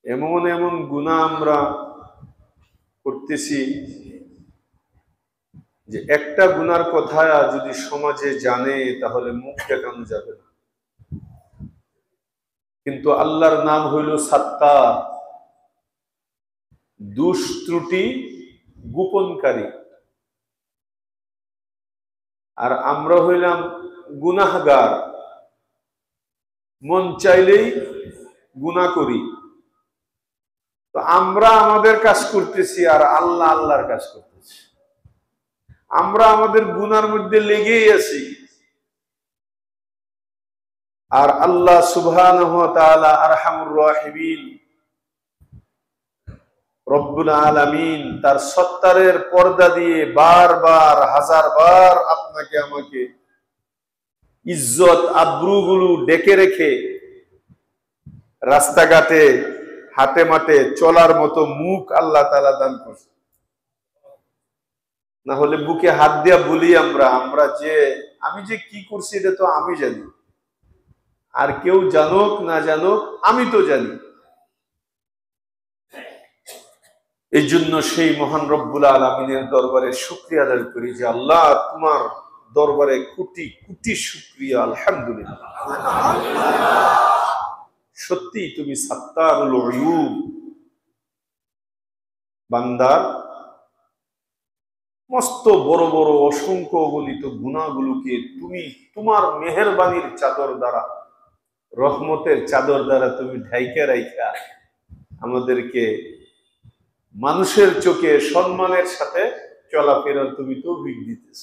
এমন এমন গুনাহ আমরা করতেছি যে একটা গুনার কথা যদি সমাজে জানে তাহলে মুখ দেখানো যাবে না। কিন্তু আল্লাহর নাম হইল সাত্তার, দোষ ত্রুটি গোপনকারী। আর আমরা হইলাম গুনাহগার, মন চাইলেই গুনাহ করি। তো আমরা আমাদের কাজ করতেছি আর আল্লাহ আল্লাহর কাজ করতেছি। আমরা আমাদের গুনার মধ্যে লেগেই আছি, আর আল্লাহ সুবহানাহু ওয়া তাআলা আরহামুর রাহিমিন রব্বুল আলামিন তার সত্তারের পর্দা দিয়ে বারবার হাজারবার আপনাকে আমাকে ইজ্জত আব্রুগুলো ডেকে রেখে রাস্তাঘাটে হাটে মাঠে চলার মতো মুখ আল্লাহ তাআলা দান করছে। না হলে বুকে হাত দিয়া বলি আমরা যে আমি যে কি করছি এটা তো আমি জানি, আর কেউ জানুক না জানুক আমি তো জানি। এই জন্য সেই মহান রব্বুল আলামিনের দরবারে শুকরিয়া আদায় করি যে আল্লাহ তোমার দরবারে কোটি কোটি শুকরিয়া, আলহামদুলিল্লাহ। সত্যি তুমি সাত্তারুল উয়ুব, বান্দার মস্ত বড় বড় অসংখ্য অগণিত গুনাহগুলোকে তুমি তোমার মেহেরবানির চাদর দ্বারা, রহমতের চাদর দ্বারা তুমি ঢাইকা রাইখা আমাদেরকে মানুষের চোখে সম্মানের সাথে চলাফেরা তুমি তৌফিক দিতেছ।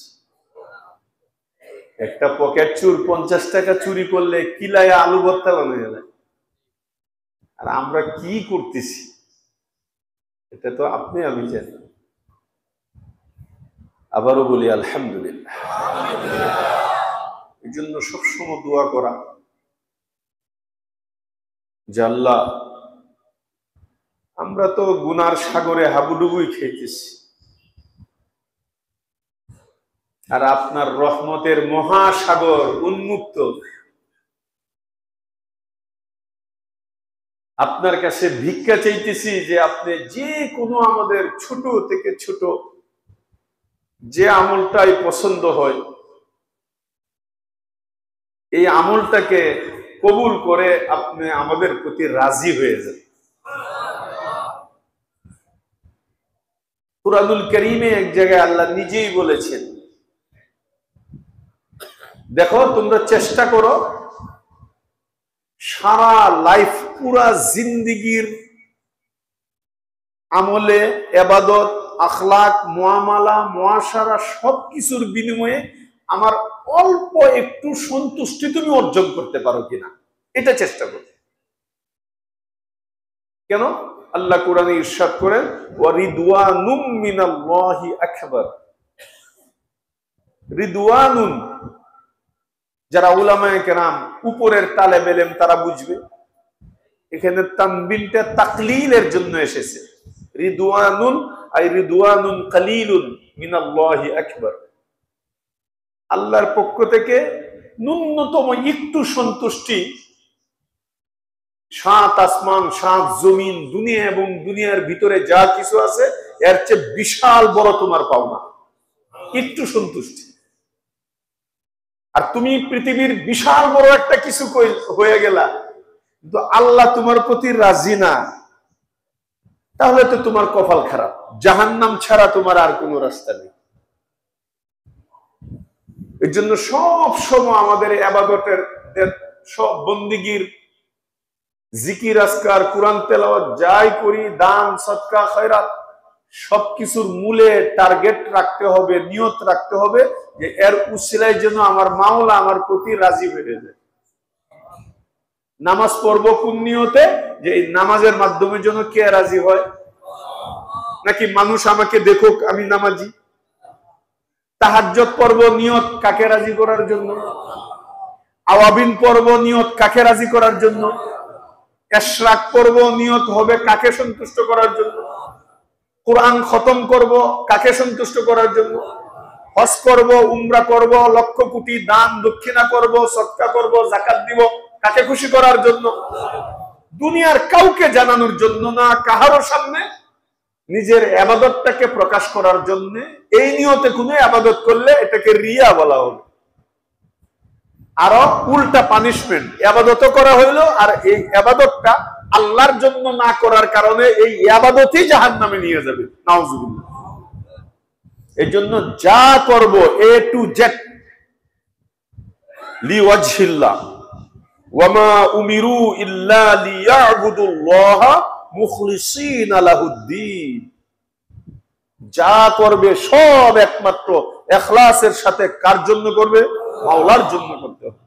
একটা পকেট চুর 50 টাকা চুরি করলে কিলায় আলু ভর্তা বানিয়ে যায়, আর আমরা কি করতেছি এটা তো আপনি আমি জানি। আবারও বলি আলহামদুলিল্লাহ। এই জন্য সবসময় দোয়া করা যে আল্লাহ আমরা তো গুনার সাগরে হাবুডুবুই খেতেছি, আর আপনার রহমতের মহাসাগর উন্মুক্ত। আপনার কাছে ভিক্ষা চাইতেছি যে আপনি যে কোনো আমাদের ছোট থেকে ছোট যে আমলটাই পছন্দ হয় এই আমলটাকে কবুল করে আপনি আমাদের প্রতি রাজি হয়ে যান। কুরআনুল কারীমে এক জায়গায় আল্লাহ নিজেই বলেছেন, দেখো তোমরা চেষ্টা করো সারা লাইফ পুরা জিন্দেগির আমলে, ইবাদত, আখলাক, মুআমালা, মুআশারা সবকিছুর বিনিময়ে আমার অল্প একটু সন্তুষ্টি তুমি অর্জন করতে পারো কিনা, এটা চেষ্টা করো। কেন? আল্লাহ কোরআনে ইরশাদ করেন, ওয়া রিদওয়ানুম মিনাল্লাহি আকবার। রিদওয়ানুন, যারা উলামায়ে কেরাম উপরের তালেব ইলম তারা বুঝবে, এখানে তানবিনটা তাকলিলের জন্য এসেছে। রিদওয়ানুন আই রিদওয়ানুন কালিলুন মিনাল্লাহি আকবার, আল্লাহর পক্ষ থেকে ন্যূনতম একটু সন্তুষ্টি, 7 আসমান 7 জমিন, দুনিয়া এবং দুনিয়ার ভিতরে যা কিছু আছে এর চেয়ে বিশাল বড় তোমার পাওনা, একটু সন্তুষ্টি। আর তুমি পৃথিবীর বিশাল বড় একটা কিছু হয়ে গেলা, কিন্তু আল্লাহ তোমার প্রতি রাজি না, তাহলে তো তোমার কপাল খারাপ। জাহান্নাম ছাড়া তোমার আর কোনো রাস্তা নেই। এর জন্য সব সময় আমাদের ইবাদতের সব বন্দিগির জিকির আজকার কুরআন তেলাওয়াত যাই করি, দান সদকা খয়রাত সবকিছুর মূলে টার্গেট রাখতে হবে, নিয়ত রাখতে হবে যে এর উসিলায় যেন আমার মাওলা আমার প্রতি রাজি হয়ে যায়। নামাজ পড়বো কোন নিয়তে? যে এই নামাজের মাধ্যমে যেন কে রাজি হয়, নাকি মানুষ আমাকে দেখুক আমি নামাজি। তাহাজ্জুদ পড়ব নিয়ত কাকে রাজি করার জন্য, আওয়াবিন পড়ব নিয়ত কাকে রাজি করার জন্য, ইশরাক পড়ব নিয়ত হবে কাকে সন্তুষ্ট করার জন্য, কোরআন খতম করব কাকে সন্তুষ্ট করার জন্য, হজ করব, উমরা করব, লক্ষ কোটি দান দক্ষিণা করব, সদকা করব, যাকাত দিব কাকে খুশি করার জন্য। দুনিয়ার কাউকে জানানোর জন্য না, কাহারো সামনে নিজের ইবাদতটাকে প্রকাশ করার জন্য। এই নিয়তে কোনো ইবাদত করলে এটাকে রিয়া বলা হবে। আরো উল্টা পানিশমেন্ট, ইবাদতও করা হইলো আর এই ইবাদতটা আল্লাহর জন্য না করার কারণে এই ইবাদতই জাহান্নামে নিয়ে যাবে। নাউজুবিল্লাহ। এই জন্য যা করব এ টু জেড লিওয়াজহিল্লাহ, ওয়ামা উমিরু ইল্লা লিয়াবুদুল্লাহা মুখলিসিনা লাহুদ্দিন। যা করবে সব একমাত্র ইখলাসের সাথে কার জন্য করবে? মাওলার জন্য করতে হবে।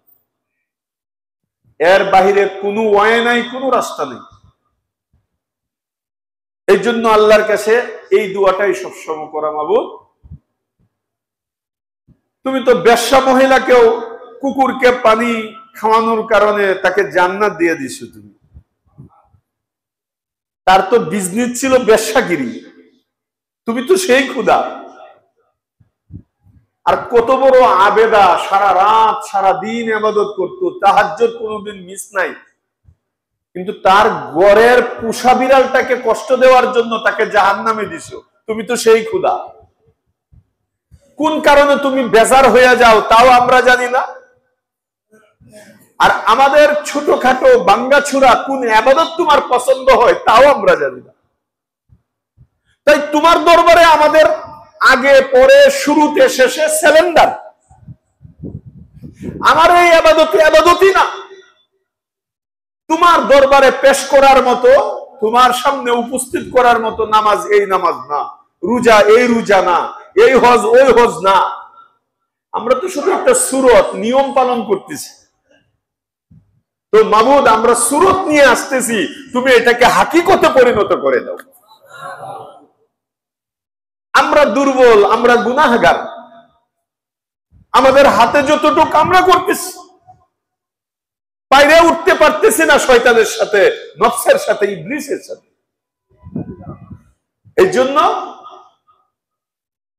এর বাহিরে কোনো ওয়ে নাই, কোনো রাস্তা নেই। এই জন্য আল্লাহর কাছে এই দোয়াটাই সবসময় করা, মাবুদ তুমি তো বেশ্যা মহিলাকেও কুকুরকে পানি খাওয়ানোর কারণে তাকে জান্নাত দিয়ে দিছো। তুমি, তার তো বিজনেস ছিল বেশ্যাগিরি, তুমি তো সেই খুদা। আর কত বড় আবেদা, সারা রাত সারা দিন ইবাদত করতো, তাহাজ্জুদ কোনোদিন মিস নাই, কিন্তু তার ঘরের পোষা বিড়ালটাকে কষ্ট দেওয়ার জন্য তাকে জাহান্নামে দিছো। তুমি তো সেই খুদা। কোন কারণে তুমি বেজার হয়ে যাও তাও আমরা জানি না। আর আমাদের ছোটখাটো বাঙ্গাছুরা কোন ইবাদত তোমার পছন্দ হয় তাও আমরা জানি না। তাই তোমার দরবারে আমাদের আগে পরে শুরুতে শেষে সিলিন্ডার। আমার এই ইবাদতই না, তোমার দরবারে পেশ করার মতো, তোমার সামনে উপস্থিত করার মতো নামাজ এই নামাজ না, রোজা এই রোজা না, এই হজ ওই হজ না। আমরা তো শুধু একটা সূরত নিয়ম পালন করতেছি। তো মাবুদ, আমরা সূরত নিয়ে আসতেছি, তুমি এটাকে হাকিকতে পরিণত করে দাও। আমরা দুর্বল, আমরা গুনাহগার, আমাদের হাতে যতটুকু আমরা করতেছি, বাইরে উঠতে পারতেছি না শয়তানের সাথে, নফসের সাথে, ইবলিসের সাথে। এই জন্য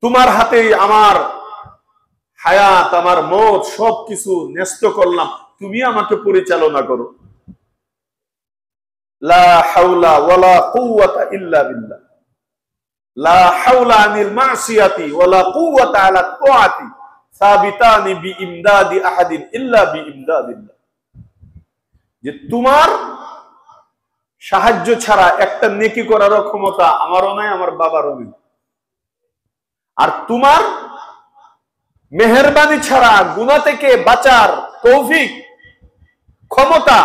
তোমার হাতেই আমার হায়াত, আমার মত সবকিছু ন্যস্ত করলাম, তুমি আমাকে পরিচালনা করো। লা হাওলা ওয়ালা কুওয়াতা ইল্লা বিল্লাহ, লা হাওলা আনিল মাসিয়াতি ওয়ালা কুওয়াতা আলা তাআতি সাবিতানি বিইমদাদি আহাদিন ইল্লা বিইমদাদিল্লাহ। যে তোমার সাহায্য ছাড়া একটা নেকি করার ক্ষমতা আমারও নাই, আমার বাবারও নেই। আর তোমার মেহেরবানি ছাড়া গুনাহ থেকে বাঁচার তৌফিক ক্ষমতা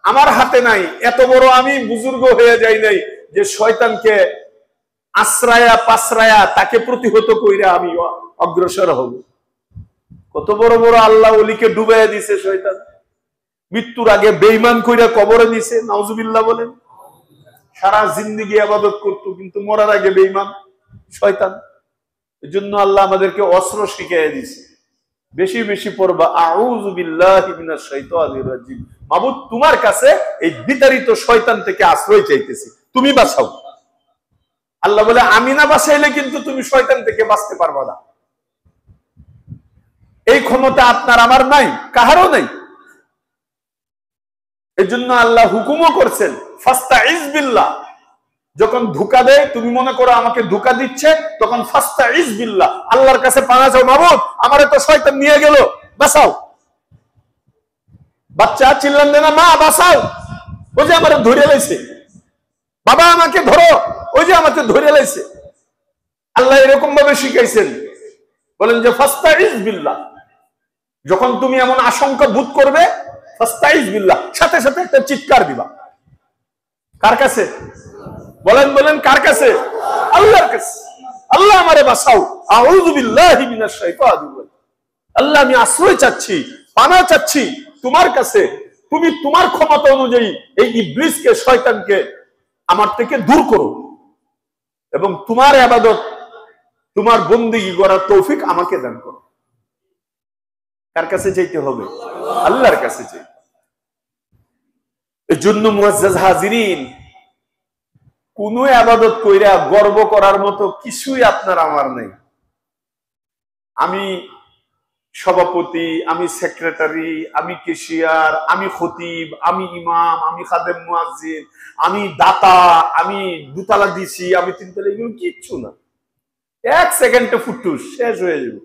আমার হাতে নাই। এত বড় আমি বুজুর্গ হয়ে যাই নাই যে শয়তানকে আশ্রয়া পাশ্রয়া তাকে প্রতিহত কইরা আমি অগ্রসর হব। কত বড় বড় আল্লাহ ওলিকে ডুবাইয়া দিছে শয়তান, মৃত্যুর আগে বেঈমান কইরা কবরে দিছে। নাউজুবিল্লাহ বলেন। সারা জিন্দেগি ইবাদত করতো, কিন্তু মরার আগে বেঈমান শয়তান। এজন্য আল্লাহ আমাদেরকে অস্ত্র শিখিয়ে দিয়েছে, বেশি বেশি পড়বা আউযু বিল্লাহি মিনাশ শাইতানির রাজিম। মাবুদ, তোমার কাছে এই বিতাড়িত শয়তান থেকে আশ্রয় চাইতেছি, তুমি বাঁচাও। আল্লাহ বলে, আমি না বাঁচাইলে কিন্তু তুমি শয়তান থেকে বাঁচতে পারবা না। এই ক্ষমতা আপনার আমার নাই, কাহারও নাই। এজন্য আল্লাহ হুকুমও করছেন ফাস্তাইজ বিল্লাহ। যখন ধোঁকা দেয়, তুমি মনে করো আমাকে ধোঁকা দিচ্ছে, তখন ফাস্তাইজ বিল্লাহ, আল্লাহর কাছে পানা চাও। মাবুদ, আমারে তো শয়তান নিয়ে গেল, বাঁচাও। বাচ্চা চিল্লান দেনা, মা বাঁচাও, ওই যে আমারে ধরে লাইছে, বাবা আমাকে ধরো, ওই যে আমাকে ধরে লাইছে। আল্লাহ এরকম ভাবে শিখাইছেন, বলেন যে ফাস্তাইজ বিল্লাহ। যখন তুমি এমন আশঙ্কা বোধ করবে, ফাস্তাইজ বিল্লাহ, সাথে সাথে একটা চিৎকার দিবা। কার কাছে? বলেন বলেন, কার কাছে? আল্লাহর কাছে। আল্লাহ আমারে বাঁচাও, আউযু বিল্লাহি মিনাশ শাইতানির রাজিম। আল্লাহ, আমি আশ্রয় চাচ্ছি, পানা চাচ্ছি তোমার কাছে। তুমি তোমার ক্ষমতা অনুযায়ী এই ইবলিসকে, শয়তানকে আমার থেকে দূর করো, এবং তোমার ইবাদত, তোমার বন্দেগী করার তৌফিক আমাকে দান করো। কার কাছে চাইতে হবে? আল্লাহর কাছে চাই। এজন্য মুআজ্জাজ হাজিরিন, কোন ইবাদত কইরা গর্ব করার মতো কিছুই আপনার আমার নেই। আমি সভাপতি, আমি সেক্রেটারি, আমি কেশিয়ার, আমি খতিব, আমি ইমাম, আমি খাদেম মুয়াজ্জিন, আমি দাতা, আমি দুতলা দিছি, আমি তিনতলা, এগুলো কিচ্ছু না। এক সেকেন্ডে ফুটুস শেষ হয়ে যাবে।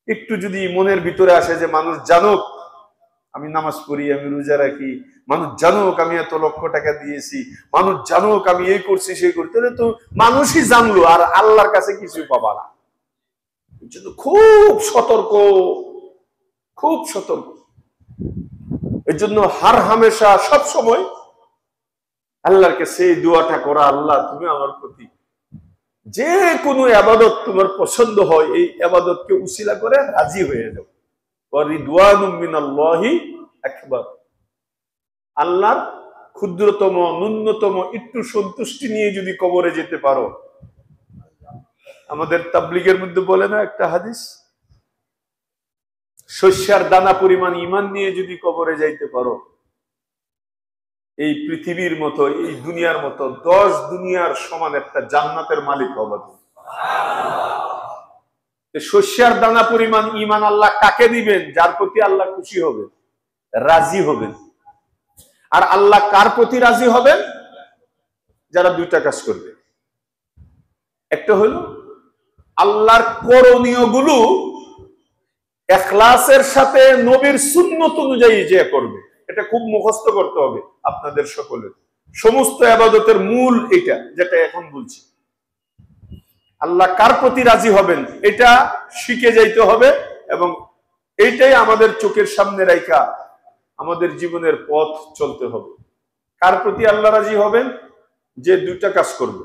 একটু যদি মনের ভিতরে আসে যে মানুষ জানুক আমি নামাজ পড়ি, আমি রোজা রাখি, মানুষ জানুক আমি এত লক্ষ টাকা দিয়েছি, মানুষ জানুক আমি এই করছি সেই করছি, তাহলে তো মানুষই জানলো আর আল্লাহর কাছে কিছু পাবা না। খুব সতর্ক, খুব সতর্ক। এর জন্য হার হামেশা সব সময় আল্লাহর কাছে এই দোয়াটা করা, আল্লাহ তুমি আমার প্রতি যে কোনো ইবাদত তোমার পছন্দ হয় এই ইবাদতকে উসিলা করে রাজি হয়ে যাও। রিদওয়ানুম মিনাল্লাহি আকবার। আল্লাহর ক্ষুদ্রতম ন্যূনতম একটু সন্তুষ্টি নিয়ে যদি কবরে যেতে পারো, আমাদের তাবলীগের মধ্যে বলে না একটা হাদিস, শস্যের দানা পরিমাণ ঈমান নিয়ে যদি কবরে যাইতে পারো, এই পৃথিবীর মতো এই দুনিয়ার মতো 10 দুনিয়ার সমান একটা জান্নাতের মালিক হবে। শস্যের দানা পরিমাণ ঈমান আল্লাহ কাকে দিবেন? যার প্রতি আল্লাহ খুশি হবে, রাজি হবেন। আর আল্লাহ কার প্রতি রাজি হবেন? যারা দুইটা কাজ করবে। একটা হলো আল্লাহর করণীয় গুলো ইখলাসের সাথে নবীর সুন্নত অনুযায়ী যে করবে, এটা খুব মুখস্থ করতে হবে আপনাদের সকলের। সমস্ত ইবাদতের মূল এটা, যেটা এখন বলছি। আল্লাহ কার প্রতি রাজি হবেন এটা শিখে যাইতে হবে, এবং এইটাই আমাদের চোখের সামনে রাখা আমাদের জীবনের পথ চলতে হবে। কার প্রতি আল্লাহ রাজি হবেন? যে দুইটা কাজ করবে।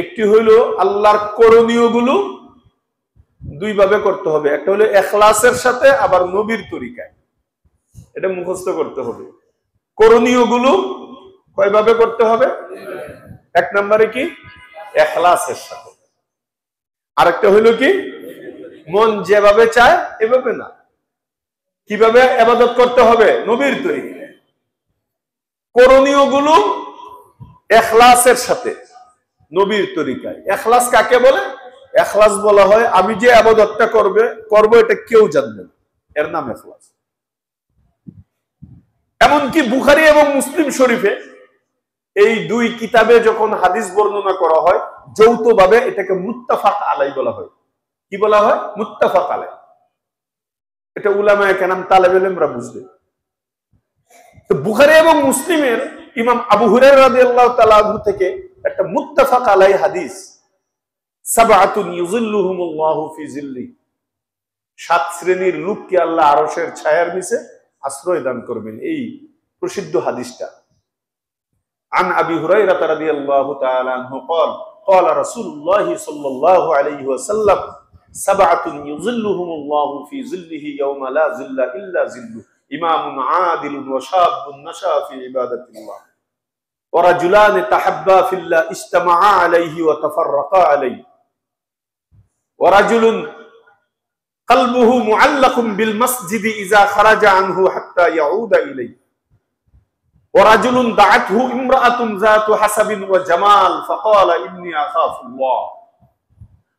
একটি হইল আল্লাহর করণীয় গুলো দুই ভাবে করতে হবে, একটা হলো ইখলাসের সাথে, আবার নবীর তরিকায়। এটা মুখস্থ করতে হবে। করণীয় গুলো কয় ভাবে করতে হবে? এক নম্বরে কি? ইখলাসের সাথে। আরেকটা হইল কি? মন যেভাবে চায় এভাবে না। কিভাবে ইবাদত করতে হবে? নবীর তরিকায়। করণীয় গুলো ইখলাসের সাথে, নবীর তরিকায়। ইখলাস কাকে বলে? ইখলাস বলা হয় আমি যে ইবাদতটা করব এটা কেউ জানবে না, এর নাম ইখলাস। এমনকি বুখারী এবং মুসলিম শরীফে এই দুই কিতাবে যখন হাদিস বর্ণনা করা হয়, যৌথভাবে এটাকে মুত্তাফাক আলাই বলা হয়। কি বলা হয়? মুত্তাফাক আলাই। এটা উলামায়ে কেরাম তালেবে ইলমরা বুঝবে। তো বুখারী এবং মুসলিমের ইমাম আবু হুরায়রা রাদিয়াল্লাহু তাআলা আনহু থেকে একটা মুত্তাফাক আলাই হাদিস, সাবআতুন ইউযিল্লুহুমুল্লাহু ফি যিল্লি, 7 শ্রেণীর লোককে আল্লাহ আরশের ছায়ার নিচে আশ্রয় দান করবেন, এই প্রসিদ্ধ হাদিসটা। عن أبي هريرة رضي الله تعالى عنه قال قال رسول الله صلى الله عليه وسلم سبعة يظلهم الله في ظله يوم لا ظل إلا ظله إمام عادل وشاب نشأ في عبادة الله ورجلان تحبا في الله اجتمعا عليه وتفرقا عليه ورجل قلبه معلق بالمسجد إذا خرج عنه حتى يعود إليه ورجل دعته امرأة ذات حسب وجمال فقال إني أخاف الله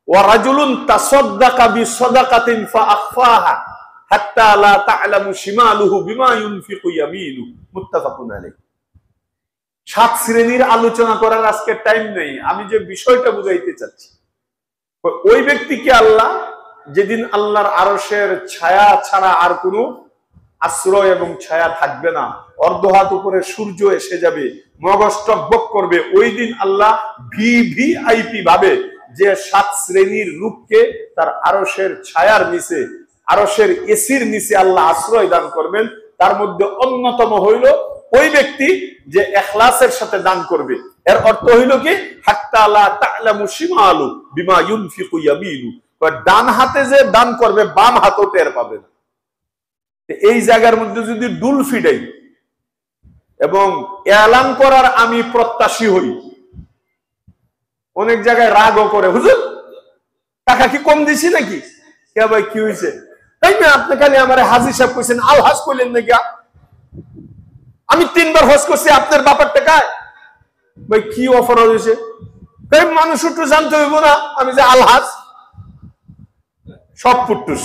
ورجل تصدق بصدقة فأخفاها حتى لا تعلم شماله بما ينفق يمينه متفق عليه। 7 শ্রেণীর আলোচনা করার আজকে টাইম নেই, আমি যে বিষয়টা বুঝাইতে চাচ্ছি, ওই ব্যক্তিকে আল্লাহ যেদিন আল্লাহর আরশের ছায়া ছাড়া আর কোনো আশ্রয় এবং ছায়া থাকবে না, অর্ধহাত উপরে সূর্য এসে যাবে, মগজ টকবক করবে, ওই দিন আল্লাহ ভিভিআইপি ভাবে যে 7 শ্রেণীর লোককে তার আরশের ছায়ার নিচে, আরশের এসির নিচে আল্লাহ আশ্রয় দান করবেন। তার মধ্যে অন্যতম হইল ওই ব্যক্তি যে ইখলাসের সাথে দান করবে। এর অর্থ হইল কি? হাত্তা লা তা'লামু শিমালু বিমা ইউনফিকু ইয়ামিনু, ডান হাতে যে দান করবে বাম হাতও টের পাবে না। এই জায়গার মধ্যে যদি ডুল ফিডাই এবং এলান করার আমি প্রত্যাশী হই, অনেক জায়গায় রাগও করে, হুজুর টাকা কি কম দিছি নাকি? কে ভাই কি হয়েছে? তাই না, আপনি খালি আমার হাজি সাহেব কইছেন, আল হাজ কইলেন নাকি? আমি 3 বার হজ করছি আপনার বাবার টাকায়। ভাই কি অফার হয়েছে? তাই মানুষ একটু জানতে হইব না আমি যে আল হাজ। সব ফুটুস,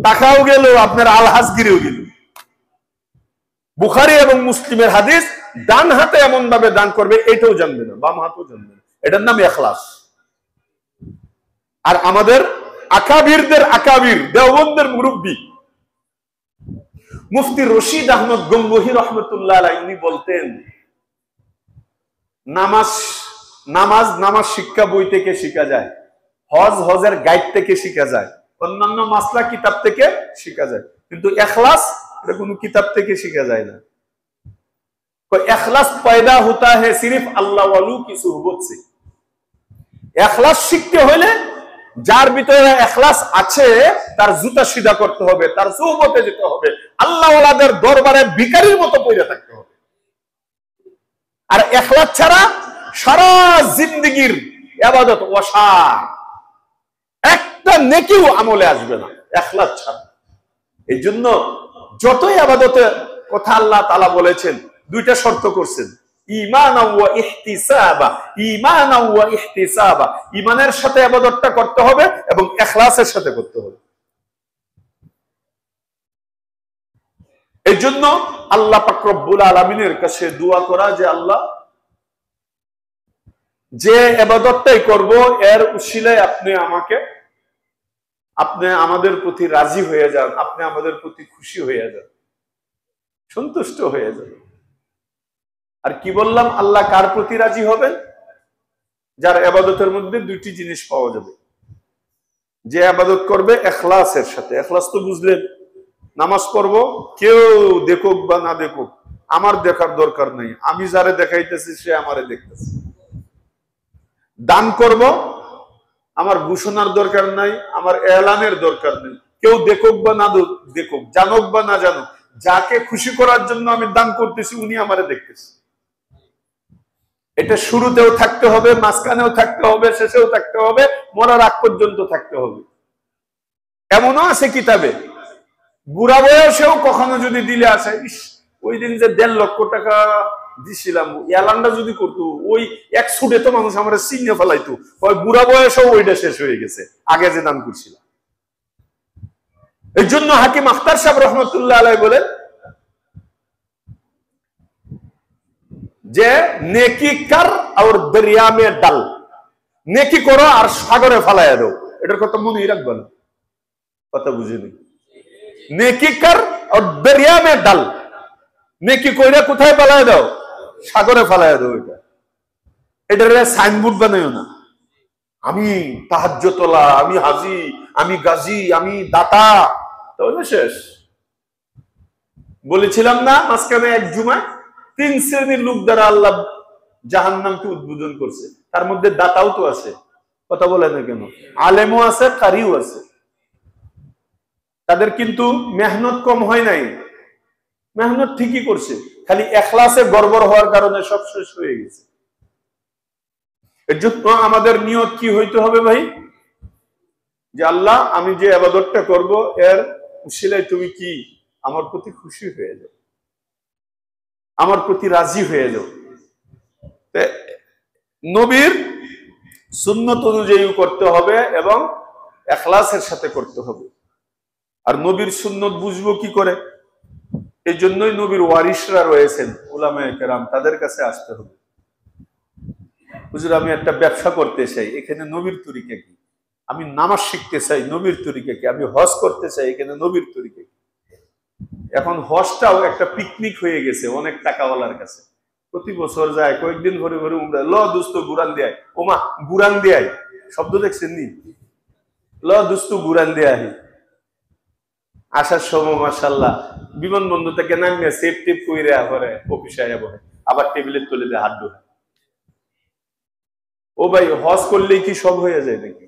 টাকাও গেল, আপনার আলহাজগিরিও গেল। বুখারী এবং মুসলিমের হাদিস, ডান হাতে এমন ভাবে দান করবে এটাও জানবে না, বাম হাতেও জানবে না। এটার নাম ইখলাস। আর আমাদের আকাবিরদের আকাবির, দেওবন্দের মুরব্বী মুফতি রশিদ আহমদ গঙ্গোহী রহমতুল্লাহ আলাইহি উনি বলতেন, নামাজ শিক্ষা বই থেকে শিখা যায়, হজের গাইড থেকে শিখা যায়, অন্যান্য মাসলা কিতাব থেকে শিখা যায়, কিন্তু ইখলাস এটা কোনো কিতাব থেকে শিখা যায় না। ইখলাস পয়দা হোতা है सिर्फ আল্লাহ ওয়ালু কি সুহবত से। ইখলাস শিখতে হলে যার ভিতরে ইখলাস আছে তার জুতা সিধা করতে হবে, তার সুহবতে যেতে হবে, আল্লাহ ওয়ালাদের দরবারে ভিখারির মতো পড়ে থাকতে হবে। আর ইখলাস ছাড়া সারা জিন্দেগীর ইবাদত ওয়াসার, একটা নেকিও আমলে আসবে না ইখলাস ছাড়া। এই জন্য যতই ইবাদতের কথা আল্লাহ তাআলা বলেছেন, দুইটা শর্ত করছেন, ঈমানাও ওয়া ইহতিসাবা। ঈমানাও ওয়া ইহতিসাবা, ঈমানের সাথে ইবাদতটা করতে হবে এবং ইখলাসের সাথে করতে হবে। এই জন্য আল্লাহ পাক রব্বুল আলামিনের কাছে দোয়া করা যে আল্লাহ, যে ইবাদতটাই করব এর উসিলায় আপনি আমাদের প্রতি রাজি হয়ে যান, আপনি আমাদের প্রতি খুশি হয়ে যান, সন্তুষ্ট হয়ে যান। আর কি বললাম, আল্লাহ কার প্রতি রাজি হবেন? যার ইবাদতের মধ্যে দুইটি জিনিস পাওয়া যাবে। যে ইবাদত করবে ইখলাসের সাথে, ইখলাস তো বুঝলেন, নামাজ পড়ব কেউ দেখুক বা না দেখুক আমার দেখার দরকার নেই, আমি যারে দেখাইতেছি সে আমারে দেখতেছে। দান করব, আমার ঘোষণার দরকার নাই, আমার এলানের দরকার নেই, কেউ দেখুক বা না দেখুক, জানুক বা না জানুক, যাকে খুশি করার জন্য আমি দান করতেছি উনি আমারে দেখতেছে। এটা শুরুতেও থাকতে হবে, মাঝখানেও থাকতে হবে, শেষেও থাকতে হবে, মরার আগ পর্যন্ত থাকতে হবে। এমনও আছে কিতাবে, বুড়া বয়সেও কখনো যদি দিলে আসে, ওই দিন যে 1.5 লক্ষ টাকা দিছিলাম, এলানটা যদি করতো, ওই এক ছুটে তো মানুষ আমার চিনে ফেলাইতো, ওই বুড়া বয়সেও ওইটা শেষ হয়ে গেছে আগে যে দান করছিলাম। এই জন্য হাকিম আখতার সাহেব রহমতুল্লাহ আলাইহি বলেন যে নেকি কর আর দরিয়া মে ডাল, নেকি করো আর সাগরে ফেলাইয়া দাও। এটার কথা মনে রাখবেন, কথা বুঝিনি। নেকি কর আর দরিয়া মে ডাল, নেকি কইরা কোথায় ফেলাইয়া দাও? সাগরে ফেলাইয়া দাও। এটার সাইনবোর্ড বানাইও না, আমি তাহাজ্জুদওয়ালা, আমি হাজি, আমি গাজী, আমি দাতা, তাহলে শেষ। বলেছিলাম না মাঝখানে এক জুমায় 3 শ্রেণীর লোক দ্বারা আল্লাহ জাহান্নামকে উদ্বোধন করছে, তার মধ্যে দাতাও তো আছে, কথা বলে না কেন? আলেমও আছে, কারিও আছে। তাদের কিন্তু মেহনত কম হয় নাই, মেহনত ঠিকই করছে, খালি ইখলাসে গড়বড় হওয়ার কারণে সব শেষ হয়ে গেছে। এর জন্য আমাদের নিয়ত কি হইতে হবে ভাই? যে আল্লাহ, আমি যে ইবাদতটা করব এর উসিলায় তুমি কি আমার প্রতি খুশি হয়ে যাও, আমার প্রতি রাজি হয়ে যাও। নবীর সুন্নত অনুযায়ী করতে হবে এবং ইখলাসের সাথে করতে হবে। আর নবীর সুন্নত বুঝবো কি করে? এই জন্যই নবীর ওয়ারিসরা রয়েছেন, উলামায়ে কেরাম, তাদের কাছে আসতে হবে। হুজুর, আমি একটা ব্যবসা করতে চাই, এখানে নবীর তরিকা কি? আমি নামাজ শিখতে চাই, নবীর তরিকা কি? আমি হজ করতে চাই, এখানে নবীর তরিকা কি? এখন হজটাও একটা পিকনিক হয়ে গেছে অনেক টাকাওয়ালার কাছে। প্রতি বছর যায়, কয়েকদিন ঘরে ঘরে উমরা, ল দুস্ত গুরান দেয়, ওমা গুরান দেয় শব্দ দেখছেন নি? ল দুস্ত গুরান দেয়। আসার সময় মাশাআল্লাহ বিমানবন্দর থেকে নামিয়ে সেফ টেপ কইরা পরে অফিসে আয়া বসে, আবার টেবিলের তলে দিয়ে হাত ঢোকে। ও ভাই, হজ করলেই কি সব হয়ে যায় নাকি?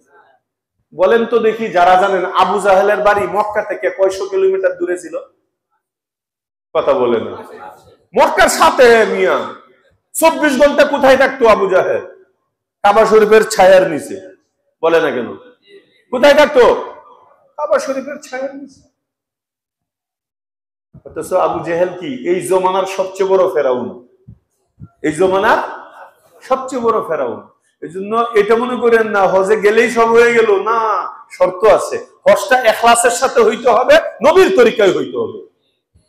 বলেন তো দেখি, যারা জানেন আবু জাহেলের বাড়ি মক্কা থেকে কয়শো কিলোমিটার দূরে ছিল? কথা বলেন। মক্কার সাথে মিয়া 24 ঘন্টা কোথায় থাকতো আবু জাহেল? কাবা শরীফের ছায়ার নিচে। বলে না কেন? কোথায় থাকতো? কাবা শরীফের ছায়ার নিচে। অথচ আবু জেহেল কি এই জমানার সবচেয়ে বড় ফেরাউন, এই জমানার সবচেয়ে বড় ফেরাউন। এই জন্য এটা মনে করেন না হজে গেলেই সব হয়ে গেল, না, শর্ত আছে। হজটা ইখলাসের সাথে হইতে হবে, নবীর তরিকায় হইতে হবে।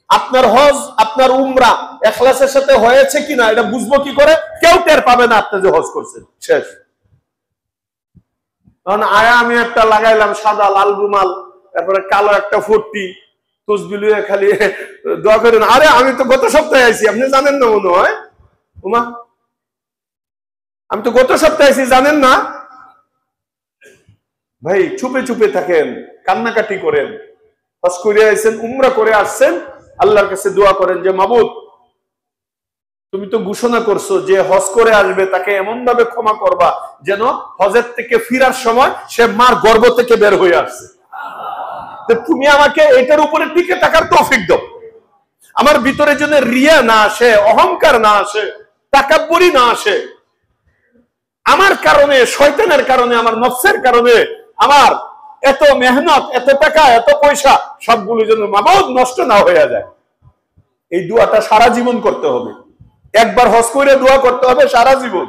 আপনার হজ, আপনার উমরা ইখলাসের সাথে হয়েছে কিনা এটা বুঝবো কি করে? কেউ টের পাবে না আপনি যে হজ করছেন। শেষ। আয়া আমি একটা লাগাইলাম সাদা লাল রুমাল, তারপরে কালো একটা ফট্টি, তসবিহ লইয়া খালি দোয়া করেন, আরে আমি তো গত সপ্তাহে আইছি, আপনি জানেন না মনে হয়। উমা, আমি তো গত সপ্তাহে আইছি, জানেন না? ভাই চুপে চুপে থাকেন, কান্নাকাটি করেন। হজ করে আইছেন, উমরা করে আসছেন, আল্লাহর কাছে দোয়া করেন যে মাবুদ, তুমি তো ঘোষণা করছো যে হজ করে আসবে তাকে এমন ভাবে ক্ষমা করবা যেন হজের থেকে ফিরার সময় সে মার গর্ভ থেকে বের হয়ে আসছে। তুমি আমাকে এটার উপরে টিকে থাকার তৌফিক দাও। আমার ভিতরে যেন রিয়া না আসে, অহংকার না আসে, তাকাব্বুরি না আসে। আমার কারণে, শয়তানের কারণে, আমার নফসের কারণে আমার এত মেহনত, এত টাকা, এত পয়সা সবগুলো যেন মাবুদ নষ্ট না হয়ে যায়। এই দোয়াটা সারা জীবন করতে হবে। একবার হজ করে দোয়া করতে হবে সারা জীবন।